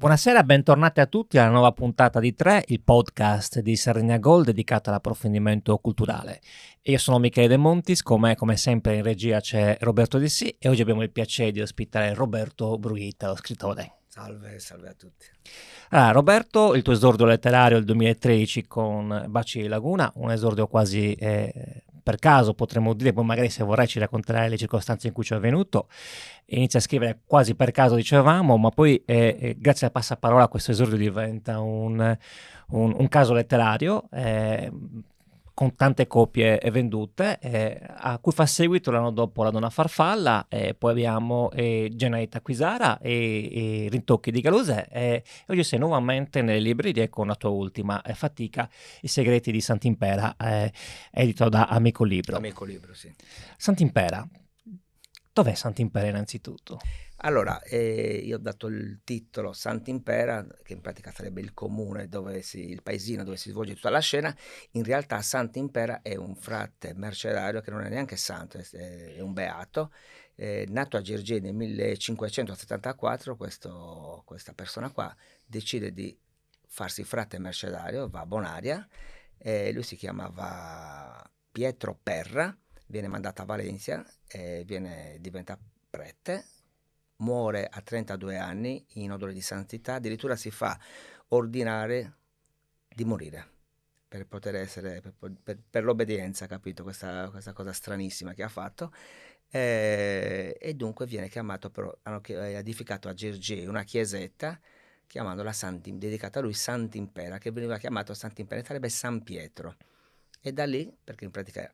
Buonasera, bentornati a tutti alla nuova puntata di 3, il podcast di Sardegna Gold dedicato all'approfondimento culturale. Io sono Michele De Montis, con me come sempre in regia c'è Roberto Di Sì e oggi abbiamo il piacere di ospitare Roberto Brughitta, lo scrittore. Salve a tutti. Allora, Roberto, il tuo esordio letterario del 2013 con Baci di Laguna, un esordio quasi per caso potremmo dire, poi magari se vorrai ci racconterai le circostanze in cui ci è avvenuto. Inizia a scrivere quasi per caso, dicevamo, ma poi grazie al passaparola questo esordio diventa un caso letterario con tante copie vendute, a cui fa seguito l'anno dopo La Donna Farfalla, poi abbiamo Genaita Quisara e Rintocchi di Galosè, e oggi sei nuovamente nelle librerie con la tua ultima fatica, I segreti di Sant'Impera, edito da Amico Libro. Amico Libro, sì. Sant'Impera. Dov'è Sant'Impera innanzitutto? Allora, io ho dato il titolo Sant'Impera, che in pratica sarebbe il comune, il paesino dove si svolge tutta la scena. In realtà Sant'Impera è un frate mercedario che non è neanche santo, è un beato, nato a Girgenti nel 1574. Questa persona qua decide di farsi frate mercedario, va a Bonaria, lui si chiamava Pietro Perra, viene mandato a Valencia, diventa prete, muore a 32 anni in odore di santità, addirittura si fa ordinare di morire per poter essere, per l'obbedienza, capito? Questa cosa stranissima che ha fatto. E dunque viene chiamato, però hanno edificato a Girgenti una chiesetta chiamandola dedicata a lui Sant'Impera, che veniva chiamato Sant'Impera, sarebbe San Pietro. E da lì, perché in pratica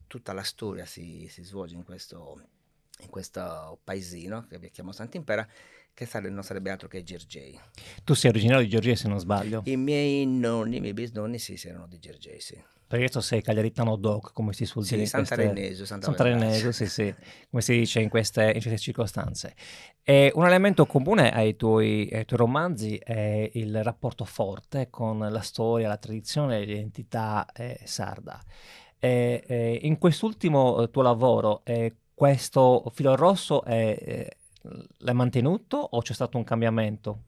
tutta la storia si svolge in questo paesino che vi chiamo Sant'Impera, che non sarebbe altro che Girgenti. Tu sei originario di Giorgia, se non sbaglio. I miei bisnonni sì, erano di Girgenti, sì. Perché tu sei cagliaritano doc, come si suol dire in queste... Santarenese, Santarenese, sì, come si dice in queste circostanze. E un elemento comune ai tuoi romanzi è il rapporto forte con la storia, la tradizione e l'identità sarda. In quest'ultimo tuo lavoro, questo filo rosso l'hai mantenuto o c'è stato un cambiamento?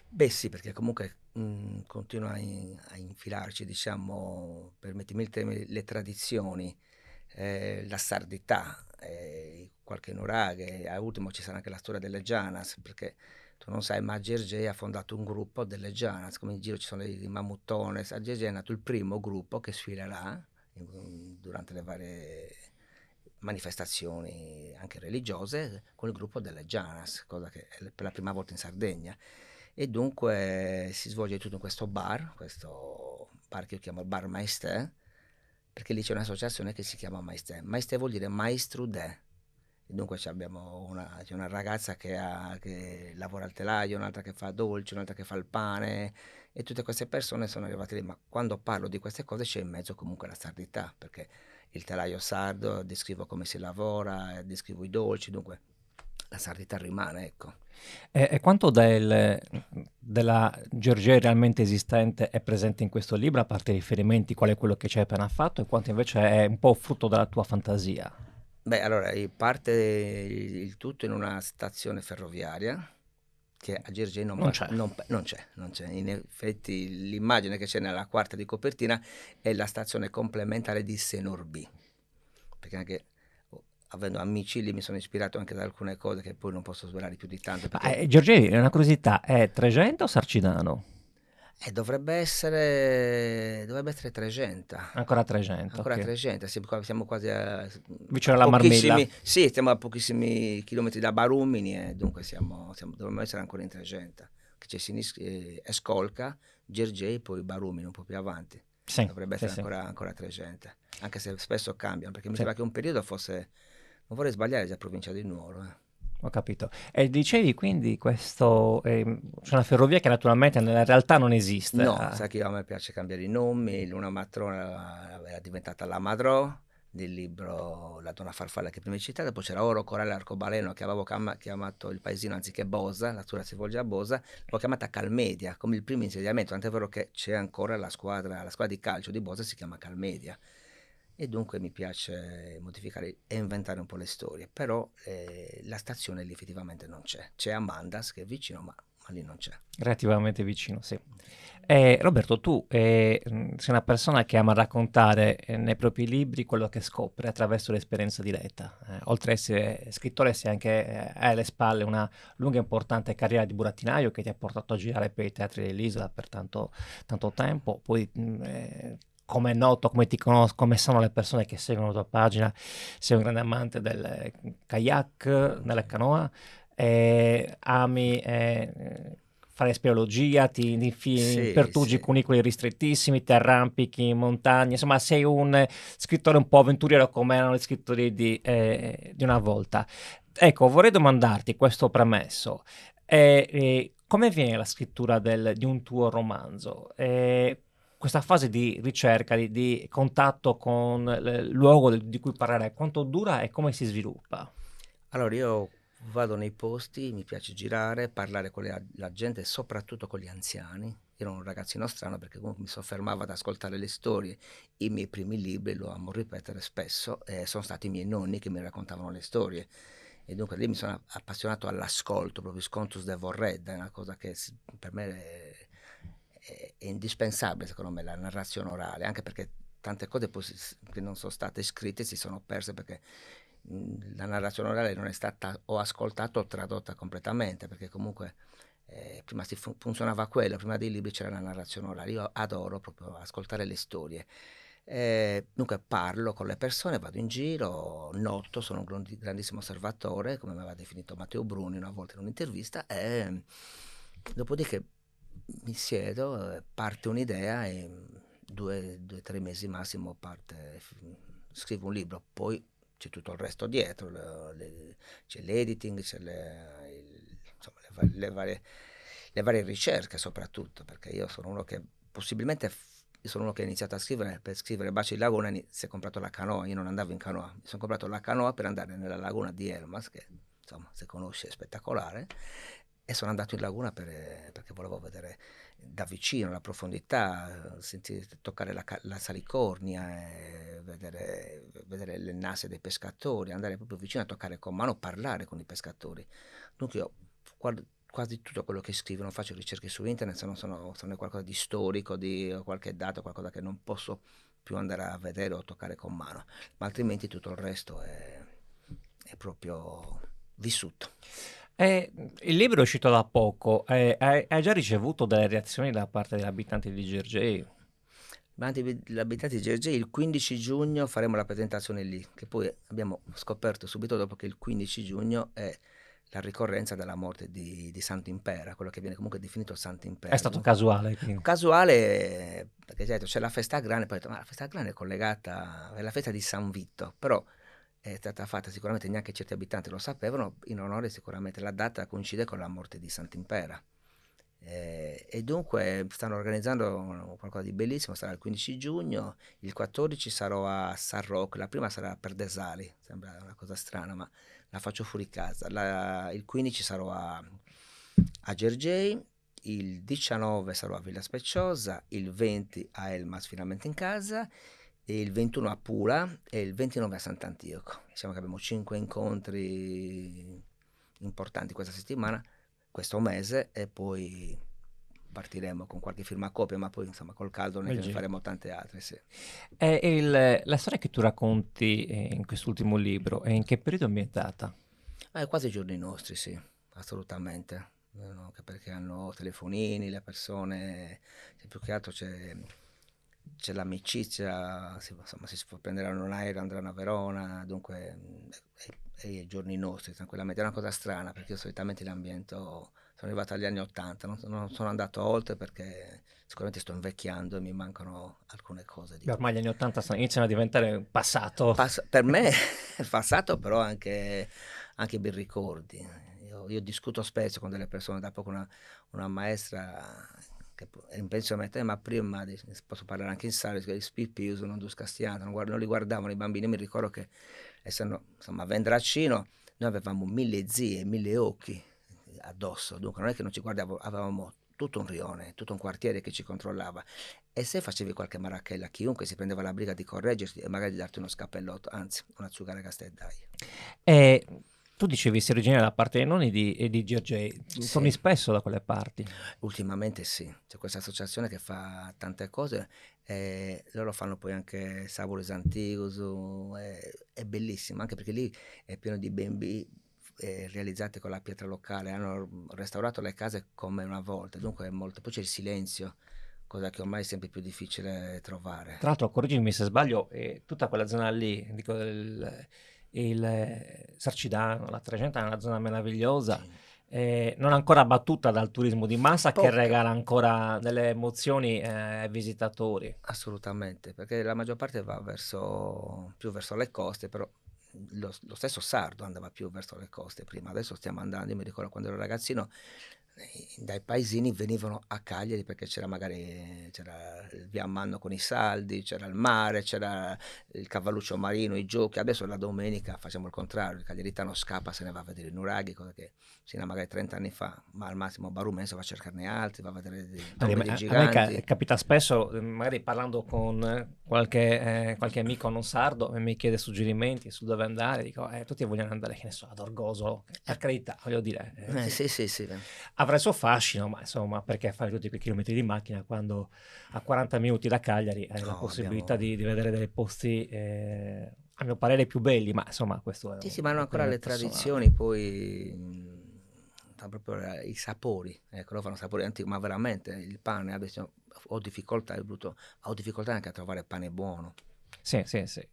Beh sì, perché comunque continua a infilarci, diciamo, permettimi il termine, le tradizioni, la sardità, qualche nuraghe, a ultimo ci sarà anche la storia delle Gianas, perché tu non sai, ma Gergè ha fondato un gruppo delle Gianas, come in giro ci sono i Mamuttones, a Gergè è nato il primo gruppo che sfilerà durante le varie manifestazioni anche religiose con il gruppo delle Gianas, cosa che è per la prima volta in Sardegna. E dunque si svolge tutto in questo bar che io chiamo il Bar Maestè, perché lì c'è un'associazione che si chiama Maestè. Maestè vuol dire Maestru De. E dunque c'è una ragazza che lavora al telaio, un'altra che fa dolci, un'altra che fa il pane, e tutte queste persone sono arrivate lì. Ma quando parlo di queste cose c'è in mezzo comunque la sardità, perché il telaio sardo, descrivo come si lavora, descrivo i dolci, dunque la sardità rimane, ecco. E quanto della Georgia realmente esistente è presente in questo libro, a parte i riferimenti, qual è quello che ci hai appena fatto, e quanto invece è un po' frutto della tua fantasia? Beh, allora, parte il tutto in una stazione ferroviaria che a Girgenti Non c'è. non c'è. In effetti l'immagine che c'è nella quarta di copertina è la stazione complementare di Senorbi, perché anche avendo amici lì mi sono ispirato anche da alcune cose che poi non posso svelare più di tanto, Ma, perché Giorgetti, è una curiosità, è Tregento o Sarcidano? dovrebbe essere 300. Ancora Tregento, Ancora ok. 300, siamo quasi Vicino a alla Marmilla. pochissimi, sì, stiamo a pochissimi chilometri da Barumini, e dunque dovremmo essere ancora in 300, che c'è Escolca, Gergei, poi Barumini un po' più avanti. Sì, Dovrebbe sì, essere sì, ancora 300, anche se spesso cambiano, perché mi sì, sembra che un periodo fosse, non vorrei sbagliare, già provincia di Nuoro. ho capito. E dicevi quindi questo, c'è una ferrovia che naturalmente nella realtà non esiste. No, sai che a me piace cambiare i nomi. Luna Matrona era diventata la Madrò del libro La Donna Farfalla che prima hai citato, poi c'era Oro, Corale, Arcobaleno, che avevo chiamato il paesino anziché Bosa, la storia si svolge a Bosa, l'ho chiamata Calmedia come il primo insediamento, tant'è vero che c'è ancora la squadra di calcio di Bosa si chiama Calmedia. E dunque mi piace modificare e inventare un po' le storie, però la stazione lì effettivamente non c'è. C'è Amandas che è vicino, ma ma lì non c'è. Relativamente vicino, sì. Roberto, tu sei una persona che ama raccontare nei propri libri quello che scopre attraverso l'esperienza diretta. Oltre ad essere scrittore, sei anche, hai alle spalle una lunga e importante carriera di burattinaio che ti ha portato a girare per i teatri dell'isola per tanto tempo. Poi, come è noto, come ti conosco, come sono le persone che seguono la tua pagina, sei un grande amante del kayak, della canoa, ami fare speleologia, ti infili in Sì, pertugi sì. cunicoli ristrettissimi, ti arrampichi in montagna, insomma sei un scrittore un po' avventuriero come erano gli scrittori di una volta. Ecco, vorrei domandarti questo premesso. Come viene la scrittura di un tuo romanzo? Questa fase di ricerca, di contatto con il luogo di cui parlerai, quanto dura e come si sviluppa? Allora io vado nei posti, mi piace girare, parlare con la gente, soprattutto con gli anziani. Io ero un ragazzino strano perché comunque mi soffermavo ad ascoltare le storie. I miei primi libri, lo amo ripetere spesso, sono stati i miei nonni che mi raccontavano le storie. E dunque lì mi sono appassionato all'ascolto, proprio Scontus de Vorred, è una cosa che per me è indispensabile, secondo me, la narrazione orale, anche perché tante cose poi che non sono state scritte si sono perse perché la narrazione orale non è stata o ascoltata o tradotta completamente, perché comunque prima funzionava quello, prima dei libri c'era la narrazione orale. Io adoro proprio ascoltare le storie. Dunque parlo con le persone, vado in giro, noto, sono un grandissimo osservatore, come mi aveva definito Matteo Bruni una volta in un'intervista, e dopodiché mi siedo, parte un'idea e 2 o 3 mesi massimo scrivo un libro, poi c'è tutto il resto dietro, c'è l'editing, c'è insomma, le varie ricerche soprattutto, perché io sono uno che possibilmente io sono uno che ha iniziato a scrivere, per scrivere Baci di Laguna si è comprato la canoa, io non andavo in canoa, mi sono comprato la canoa per andare nella laguna di Elmas, che insomma se conosci è spettacolare, e sono andato in laguna perché volevo vedere da vicino la profondità, sentire, toccare la salicornia, vedere le nasse dei pescatori, andare proprio vicino a toccare con mano, parlare con i pescatori. Dunque io guardo quasi tutto quello che scrivo, non faccio ricerche su internet se non è qualcosa di storico, di qualche dato, qualcosa che non posso più andare a vedere o toccare con mano, ma altrimenti tutto il resto è proprio vissuto. Il libro è uscito da poco, hai già ricevuto delle reazioni da parte degli abitanti di Gergely? L'abitanti di Gergely il 15 giugno faremo la presentazione lì, che poi abbiamo scoperto subito dopo che il 15 giugno è la ricorrenza della morte di Sant'Impera, quello che viene comunque definito È Sant'Impera. stato casuale, quindi. Casuale, perché c'è la festa grande, poi ho detto, ma la festa grande è collegata, è la festa di San Vito, però è stata fatta sicuramente, neanche certi abitanti lo sapevano, in onore sicuramente la data coincide con la morte di Sant'Impera. E dunque stanno organizzando qualcosa di bellissimo, sarà il 15 giugno, il 14 sarò a San Roque, la prima sarà per Desali, sembra una cosa strana ma la faccio fuori casa, il 15 sarò a Gergely, il 19 sarò a Villa Speciosa, il 20 a Elmas finalmente in casa, e il 21 a Pula e il 29 a Sant'Antioco. Diciamo che abbiamo 5 incontri importanti questa settimana, questo mese, e poi partiremo con qualche firmacopia, ma poi insomma col caldo non è Nel che ne giro. faremo tante altre, sì. La storia che tu racconti in quest'ultimo libro, in che periodo è ambientata? È quasi i giorni nostri, sì, assolutamente. Anche perché hanno telefonini, le persone, più che altro c'è l'amicizia, insomma, si può prendere un aereo, andranno a Verona, dunque è i giorni nostri, tranquillamente. È una cosa strana perché io solitamente l'ambiento, sono arrivato agli anni 80, non sono andato oltre perché sicuramente sto invecchiando e mi mancano alcune cose Beh, di... ormai gli anni 80 iniziano a diventare un passato. Per me è passato, però anche bei ricordi. Io discuto spesso con delle persone, da poco una maestra che è in pensione, ma prima posso parlare anche in sala, che Pius non discastiano, non li guardavano i bambini. Io mi ricordo che essendo insomma a Vendraccino noi avevamo 1000 zie, 1000 occhi addosso, dunque non è che non ci guardavamo, avevamo tutto un rione, tutto un quartiere che ci controllava. E se facevi qualche marachella, chiunque si prendeva la briga di correggerti e magari di darti uno scappellotto, anzi, una zuccara casteddaia. E Tu dicevi sei originario da parte dei nonni e di Gergely, torni Sì. spesso da quelle parti? Ultimamente sì, c'è questa associazione che fa tante cose e loro fanno poi anche Savores Antigus, è bellissimo, anche perché lì è pieno di B&B realizzate con la pietra locale, hanno restaurato le case come una volta, dunque è molto, poi c'è il silenzio, cosa che ormai è sempre più difficile trovare. Tra l'altro, correggimi se sbaglio, tutta quella zona lì, dico, il Sarcidano, la Trecenta è una zona meravigliosa, Sì. non ancora battuta dal turismo di massa che Poca. regala ancora delle emozioni ai visitatori. Assolutamente, perché la maggior parte va più verso le coste, però lo stesso Sardo andava più verso le coste prima, adesso stiamo andando, io mi ricordo quando ero ragazzino, dai paesini venivano a Cagliari perché c'era il via Manno con i saldi, c'era il mare, c'era il cavalluccio marino, i giochi, adesso la domenica facciamo il contrario, il cagliaritano scappa, se ne va a vedere i nuraghi, cosa che fino a magari 30 anni fa, ma al massimo Barumense va a cercarne altri, va a vedere Vedi, dei a me giganti. capita spesso, magari parlando con qualche amico non sardo, e mi chiede suggerimenti su dove andare, dico, tutti vogliono andare, che ne so, ad Orgosolo, per carità, voglio dire, sì. Sì, sì, sì. Avrà il suo fascino, ma insomma, perché fare tutti quei chilometri di macchina quando a 40 minuti da Cagliari hai la No, possibilità abbiamo. di vedere dei posti, a mio parere, più belli, ma insomma, questo è Sì, sì, ma hanno ancora un'opinione le personale. tradizioni, poi fa proprio i sapori, ecco, loro fanno sapori antichi, ma veramente il pane, adesso ho difficoltà, ho difficoltà anche a trovare pane buono. Sì, sì, sì.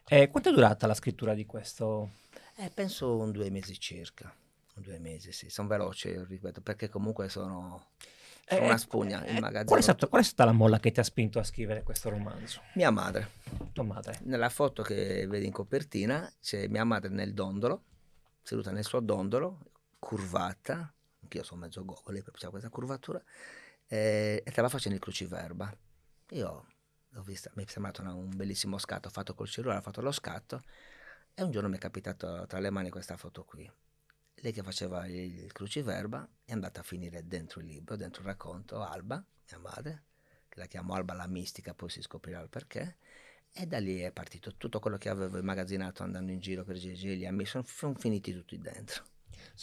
Quanto è durata la scrittura di questo? Penso un 2 mesi circa, 2 mesi, sì, sono veloci, ripeto, perché comunque sono una spugna, immagazzino Qual è tutto. stata la molla che ti ha spinto a scrivere questo romanzo? Mia madre. Tua madre. Nella foto che vedi in copertina c'è mia madre nel dondolo, seduta nel suo dondolo, curvata, anch'io sono mezzo gogo, lei proprio c'ha questa curvatura, e stava facendo il cruciverba. Io l'ho vista, mi è sembrato un bellissimo scatto fatto col cellulare, ha fatto lo scatto e un giorno mi è capitato tra le mani questa foto qui. Lei che faceva il cruciverba è andata a finire dentro il libro, dentro il racconto, Alba, mia madre, che la chiamo Alba la mistica, poi si scoprirà il perché. E da lì è partito tutto quello che avevo immagazzinato andando in giro per GG, gli amici, sono finiti tutti dentro.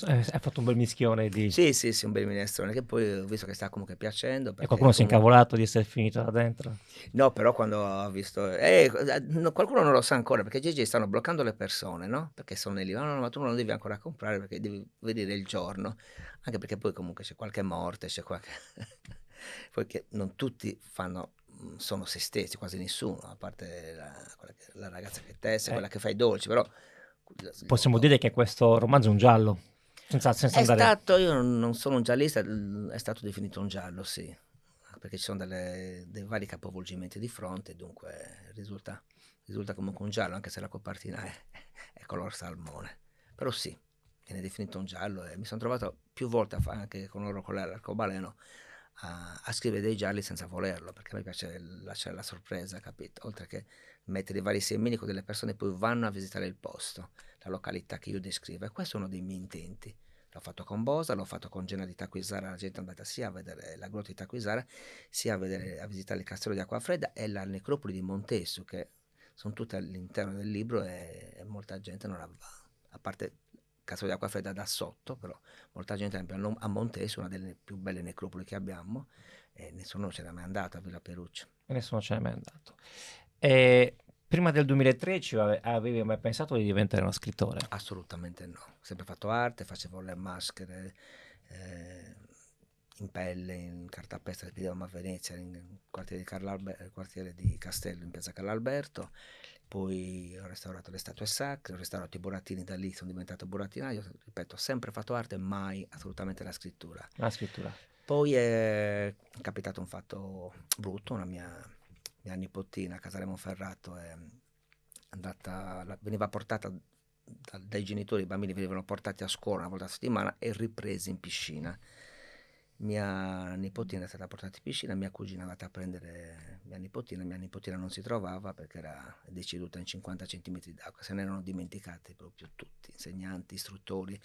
Hai fatto un bel mischione di... Sì, sì, sì, un bel minestrone che poi ho visto che sta comunque piacendo E perché qualcuno si è comunque. incavolato di essere finito là dentro? No, però quando ho visto, no, qualcuno non lo sa ancora perché GG stanno bloccando le persone, no? Perché sono lì, no, no, ma tu non lo devi ancora comprare perché devi vedere il giorno, anche perché poi comunque c'è qualche morte, c'è qualche. Poi che non tutti sono se stessi, quasi nessuno, a parte la ragazza che tesse, Eh, quella che fa i dolci, però. Possiamo dire che questo romanzo è un giallo, senza È andare... stato, io non sono un giallista, è stato definito un giallo, sì, perché ci sono dei vari capovolgimenti di fronte, dunque risulta comunque un giallo, anche se la copertina è color salmone. Però sì, viene definito un giallo e mi sono trovato più volte a fare anche con loro con l'arcobaleno a scrivere dei gialli senza volerlo, perché a me piace lasciare la sorpresa, capito? Oltre che mettere i vari semini con delle persone poi vanno a visitare il posto, la località che io descrivo, e questo è uno dei miei intenti. L'ho fatto con Bosa, l'ho fatto con Gena di Taquisara, la gente è andata sia a vedere la grotta di Taquisara, sia a visitare il castello di Acquafredda e la necropoli di Montessu, che sono tutte all'interno del libro e molta gente non la va, a parte il castello di Acquafredda da sotto, però molta gente a Montessu, una delle più belle necropoli che abbiamo, e nessuno ce n'è mai andato a Villa Peruccia. E nessuno ce n'è mai andato. E prima del 2013 avevi mai pensato di diventare uno scrittore? Assolutamente no, ho sempre fatto arte, facevo le maschere eh, in pelle, in cartapesta, che vedevamo a Venezia, nel quartiere di Castello, in piazza Carlo Alberto, poi ho restaurato le statue sacre, ho restaurato i burattini, da lì sono diventato burattinaio, ripeto, ho sempre fatto arte, mai assolutamente la scrittura. La scrittura. Poi è capitato un fatto brutto, una mia nipotina, Casale Monferrato, veniva portata dai genitori, i bambini venivano portati a scuola una volta a settimana e ripresi in piscina. Mia nipotina è stata portata in piscina, mia cugina è andata a prendere mia nipotina non si trovava perché era deceduta in 50 centimetri d'acqua, se ne erano dimenticati proprio tutti, insegnanti, istruttori,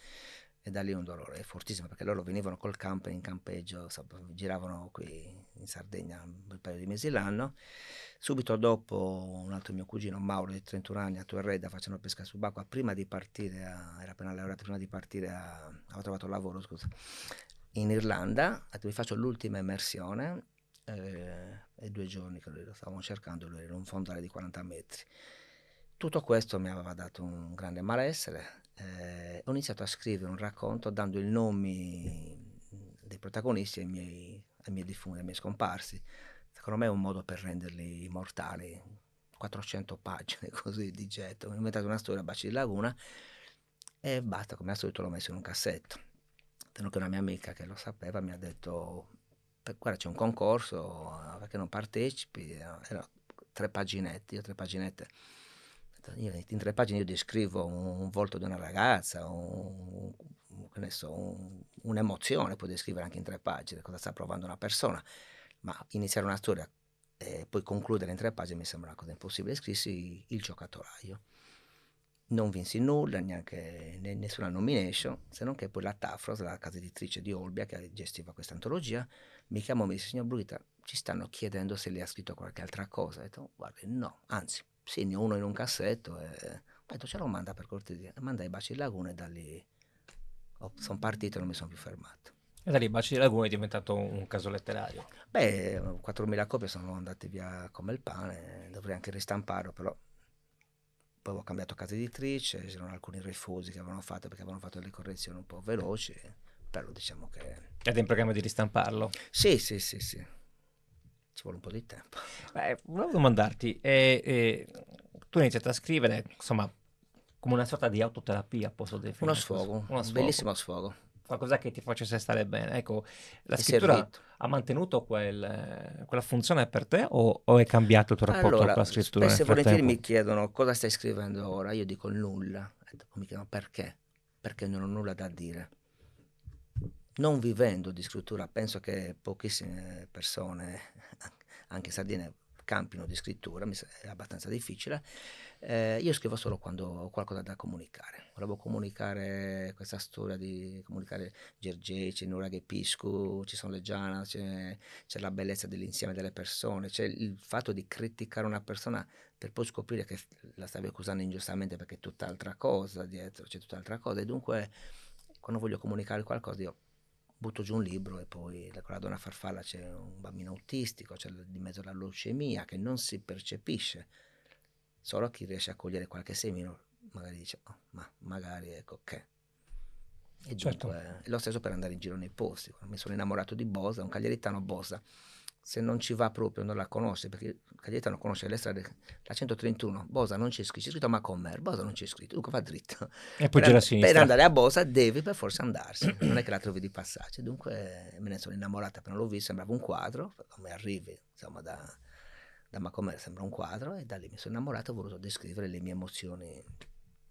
e da lì un dolore fortissimo, perché loro venivano col camper in campeggio, giravano qui in Sardegna un paio di mesi l'anno. Subito dopo un altro mio cugino Mauro di 31 anni a Torredda facendo pesca subacquea, prima di partire, era appena laureato, prima di partire aveva trovato lavoro, scusa, in Irlanda. Ha detto, vi faccio l'ultima immersione, e 2 giorni che lo stavamo cercando, lui era un fondale di 40 metri. Tutto questo mi aveva dato un grande malessere. Ho iniziato a scrivere un racconto dando i nomi dei protagonisti ai miei defunti, ai miei scomparsi. Secondo me è un modo per renderli immortali. 400 pagine così di getto. Ho inventato una storia a Baci di Laguna e basta, come al solito l'ho messo in un cassetto. Tanto che una mia amica che lo sapeva mi ha detto, guarda c'è un concorso, perché non partecipi? Erano 3 paginette, io 3 paginette. Io in 3 pagine io descrivo un volto di una ragazza, che ne so, un'emozione, puoi descrivere anche in 3 pagine, cosa sta provando una persona, ma iniziare una storia e poi concludere in 3 pagine mi sembra una cosa impossibile. Scrissi Il giocatolaio. Non vinsi nulla, neanche nessuna nomination, se non che poi la Tafros, la casa editrice di Olbia che gestiva questa antologia, mi chiamò e mi disse, signor Brughita, ci stanno chiedendo se lei ha scritto qualche altra cosa. Ho detto, guarda, no, anzi, sì, ne ho uno in un cassetto. Ho detto, ce lo manda per cortesia. E mandai Baci di Laguna e da lì sono partito e non mi sono più fermato. E da lì Baci di Laguna è diventato un caso letterario. Beh, 4.000 copie sono andate via come il pane, dovrei anche ristamparlo, però poi ho cambiato casa editrice, c'erano alcuni refusi che avevano fatto perché avevano fatto delle correzioni un po' veloci, però diciamo che... Ed è in programma di ristamparlo. Sì, sì, sì, sì, ci vuole un po' di tempo. Volevo domandarti, tu hai iniziato a scrivere, insomma, come una sorta di autoterapia, posso Uno definire così, sfogo, uno un sfogo, bellissimo sfogo, qualcosa che ti facesse stare bene. Ecco, la è scrittura servito. ha mantenuto quella funzione per te o è cambiato il tuo rapporto con Allora, la scrittura nel spesso e volentieri frattempo? mi chiedono cosa stai scrivendo ora, io dico nulla, e dopo mi chiedono perché, perché non ho nulla da dire. Non vivendo di scrittura, penso che pochissime persone, anche sardine, campino di scrittura, è abbastanza difficile. Io scrivo solo quando ho qualcosa da comunicare. Volevo comunicare questa storia di comunicare Gergeci, Nuraghe Piscu, ci sono le Giana, c'è la bellezza dell'insieme delle persone, c'è il fatto di criticare una persona per poi scoprire che la stavi accusando ingiustamente perché è tutt'altra cosa dietro, c'è tutt'altra cosa. E dunque, quando voglio comunicare qualcosa, io butto giù un libro e poi con la donna farfalla c'è un bambino autistico, c'è di mezzo la leucemia che non si percepisce, solo chi riesce a cogliere qualche semino magari dice, oh, ma magari ecco che. E Certo. dunque è lo stesso per andare in giro nei posti. Quando mi sono innamorato di Bosa, un cagliaritano Bosa, se non ci va proprio, non la conosce, perché il cagliaritano conosce le strade, la 131, Bosa non c'è scritto, c'è scritto Macomer, Bosa non c'è scritto, dunque va dritto. E poi gira a Per sinistra. andare a Bosa devi per forza andarsi, non è che la trovi di passaggio. Dunque me ne sono innamorata appena l'ho visto, sembrava un quadro, come arrivi insomma da Macomer sembra un quadro, e da lì mi sono innamorato e ho voluto descrivere le mie emozioni.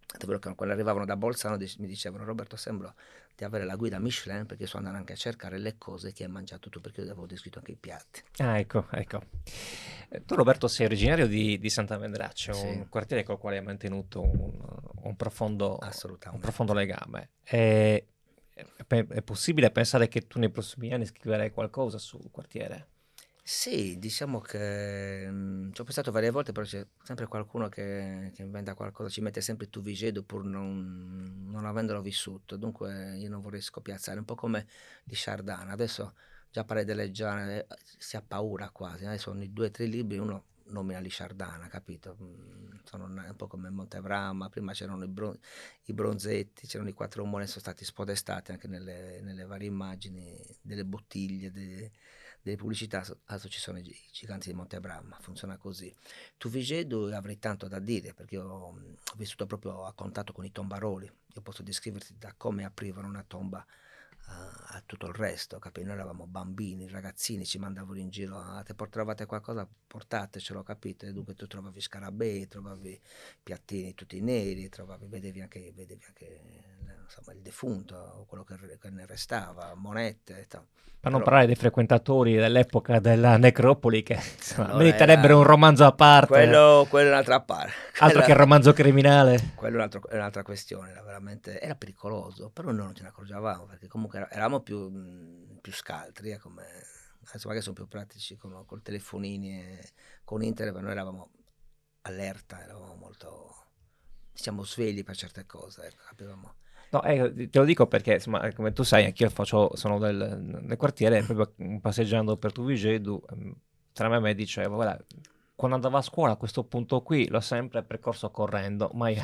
È vero che quando arrivavano da Bolzano mi dicevano, Roberto, sembra di avere la guida Michelin perché so andare anche a cercare le cose che hai mangiato tu, perché io avevo descritto anche i piatti. Ah, ecco, ecco. Tu Roberto sei originario di Santa Vendraccia, Sì, un quartiere col quale hai mantenuto un assolutamente. profondo legame. È possibile pensare che tu nei prossimi anni scriverai qualcosa sul quartiere? Sì, diciamo che ci ho pensato varie volte, però c'è sempre qualcuno che inventa qualcosa, ci mette sempre tu vigedo pur non avendolo vissuto, dunque io non vorrei scopiazzare, un po' come di Sciardana, adesso già parli delle Giane, si ha paura quasi, adesso ogni 2 o 3 libri uno nomina li Sciardana, capito? Sono un po' come Montevrama, prima c'erano i Bronzetti, c'erano i 4 omoni, sono stati spodestati anche nelle varie immagini delle bottiglie, delle pubblicità, adesso ci sono i giganti di Montebramma, funziona così. Tu Vigedo avrei tanto da dire perché ho vissuto proprio a contatto con i tombaroli, io posso descriverti da come aprivano una tomba a tutto il resto, capito? Noi eravamo bambini, ragazzini, ci mandavano in giro, te trovate qualcosa, portatecelo, capito? E dunque tu trovavi scarabei, trovavi piattini tutti neri, vedevi anche insomma, il defunto, quello che ne restava, monete. Per non parlare dei frequentatori dell'epoca della necropoli, che insomma, Allora meriterebbero un romanzo a parte. quello è un'altra parte. Altro che il romanzo criminale. Quello è un'altra questione, era pericoloso, però noi non ce ne accorgevamo, perché comunque eravamo più scaltri, come adesso magari sono più pratici col telefonini e con internet, ma noi eravamo allerta, eravamo molto, diciamo, svegli per certe cose, capivamo. No, te lo dico perché, insomma, come tu sai, anch'io sono del quartiere, proprio passeggiando per Tuvigedu, tra me e me dicevo, guarda, quando andavo a scuola a questo punto qui l'ho sempre percorso correndo, mai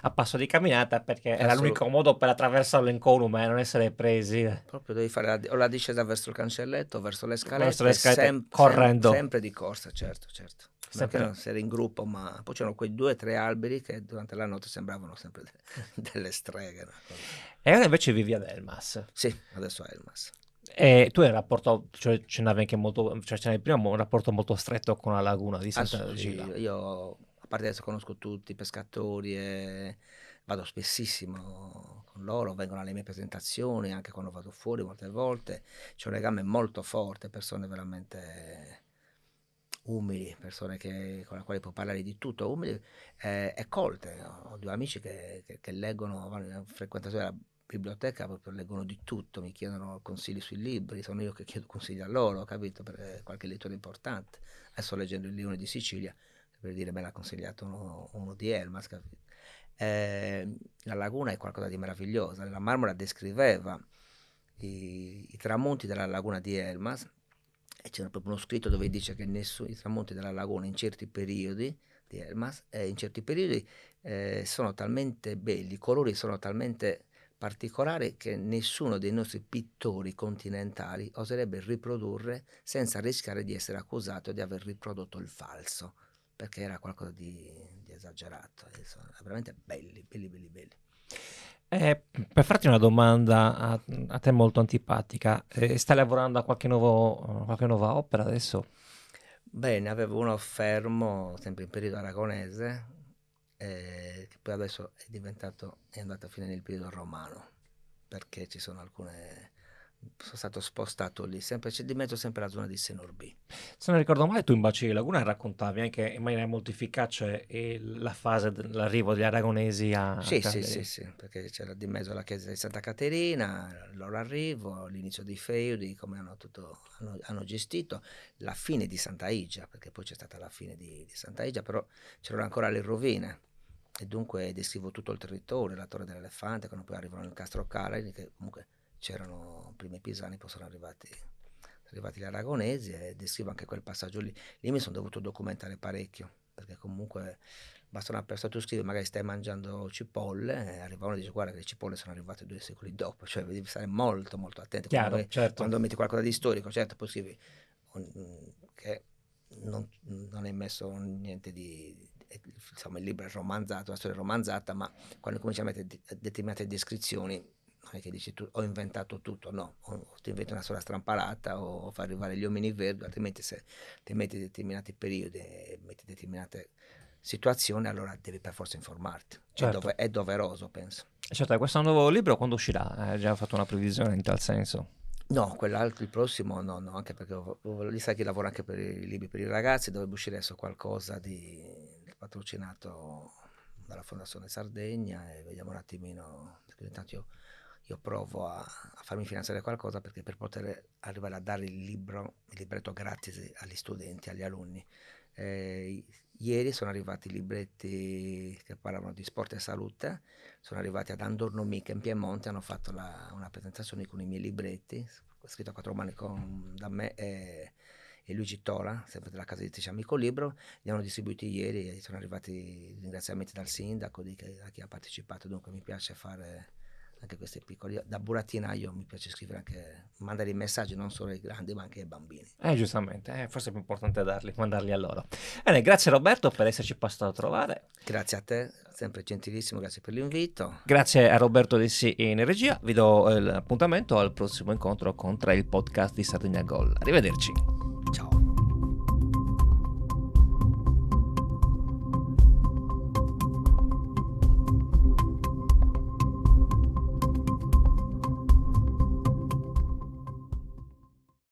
a passo di camminata, perché era l'unico modo per attraversare l'incolume e non essere presi. Proprio devi fare la discesa verso il cancelletto, verso le scalette, correndo. Sempre di corsa, certo. Perché non si era in gruppo, ma poi c'erano quei 2 o 3 alberi che durante la notte sembravano sempre delle streghe. E ora invece vivi ad Elmas. Sì, adesso a Elmas. E tu hai un rapporto, cioè ce n'avevi anche molto, cioè ce n'avevi prima un rapporto molto stretto con la laguna di Sant'Agila. Sì, io a parte adesso conosco tutti i pescatori e vado spessissimo con loro, vengono alle mie presentazioni, anche quando vado fuori molte volte. C'è un legame molto forte, persone veramente umili, persone con le quali puoi parlare di tutto, umili e colte. Ho 2 amici che leggono, vanno in frequentazione della biblioteca, proprio leggono di tutto, mi chiedono consigli sui libri, sono io che chiedo consigli a loro, capito, per qualche lettore importante. Adesso sto leggendo Il Leone di Sicilia, per dire me l'ha consigliato uno di Elmas, capito. La laguna è qualcosa di meraviglioso. La Marmora descriveva i tramonti della laguna di Elmas, e c'era proprio uno scritto dove dice che i tramonti della laguna in certi periodi di Elmas, in certi periodi sono talmente belli, i colori sono talmente particolari che nessuno dei nostri pittori continentali oserebbe riprodurre senza rischiare di essere accusato di aver riprodotto il falso, perché era qualcosa di esagerato. Sono veramente belli. Per farti una domanda a te molto antipatica, stai lavorando a qualche nuova opera adesso? Bene, avevo uno fermo, sempre in periodo aragonese, che poi adesso è andato a finire nel periodo romano, perché ci sono sono stato spostato lì, c'è di mezzo sempre la zona di Senorbì. Se non ricordo male, tu in Baci di Laguna raccontavi anche in maniera molto efficace la fase dell'arrivo degli aragonesi a Sì, Cagliari. sì, perché c'era di mezzo la chiesa di Santa Caterina, il loro arrivo, l'inizio dei feudi, come hanno gestito, la fine di Santa Igia, perché poi c'è stata la fine di Santa Igia, però c'erano ancora le rovine, e dunque descrivo tutto il territorio, la Torre dell'Elefante, quando poi arrivano il Castro Cagliari, che comunque c'erano prima i pisani, poi sono arrivati gli aragonesi, e descrivo anche quel passaggio lì. Lì mi sono dovuto documentare parecchio, perché comunque basta una persona, tu scrivi, magari stai mangiando cipolle, e arriva uno e dice guarda che le cipolle sono arrivate 2 secoli dopo, cioè devi stare molto attento. Chiaro, certo. Quando metti qualcosa di storico, certo, poi scrivi che non hai messo niente insomma, il libro è romanzato, la storia è romanzata, ma quando cominci a mettere determinate descrizioni, non è che dici tu ho inventato tutto, no, o ti inventi una storia strampalata o fai arrivare gli uomini verdi, altrimenti se ti metti determinati periodi e metti determinate situazioni, allora devi per forza informarti. Certo. È doveroso, penso. Certo, questo nuovo libro quando uscirà? Hai già fatto una previsione in tal senso? No, quell'altro, il prossimo, no, anche perché lì sai che lavoro anche per i libri per i ragazzi, dovrebbe uscire adesso qualcosa di patrocinato dalla Fondazione Sardegna, e vediamo un attimino, perché intanto io provo a farmi finanziare qualcosa, perché per poter arrivare a dare il libretto gratis agli studenti, agli alunni. Ieri sono arrivati i libretti che parlavano di sport e salute, sono arrivati ad Andornomica in Piemonte, hanno fatto una presentazione con i miei libretti, scritto a 4 mani da me e Luigi Tola, sempre della casa editrice Amico Libro, li hanno distribuiti ieri e sono arrivati ringraziamenti dal sindaco, a chi ha partecipato. Dunque mi piace fare anche questi piccoli, da burattinaio mi piace scrivere, anche mandare i messaggi non solo ai grandi ma anche ai bambini. Giustamente, forse è più importante mandarli a loro. Bene, grazie Roberto per esserci passato a trovare. Grazie a te, sempre gentilissimo, grazie per l'invito. Grazie a Roberto Dessi in regia, vi do l'appuntamento al prossimo incontro con il podcast di Sardegna Gol. Arrivederci.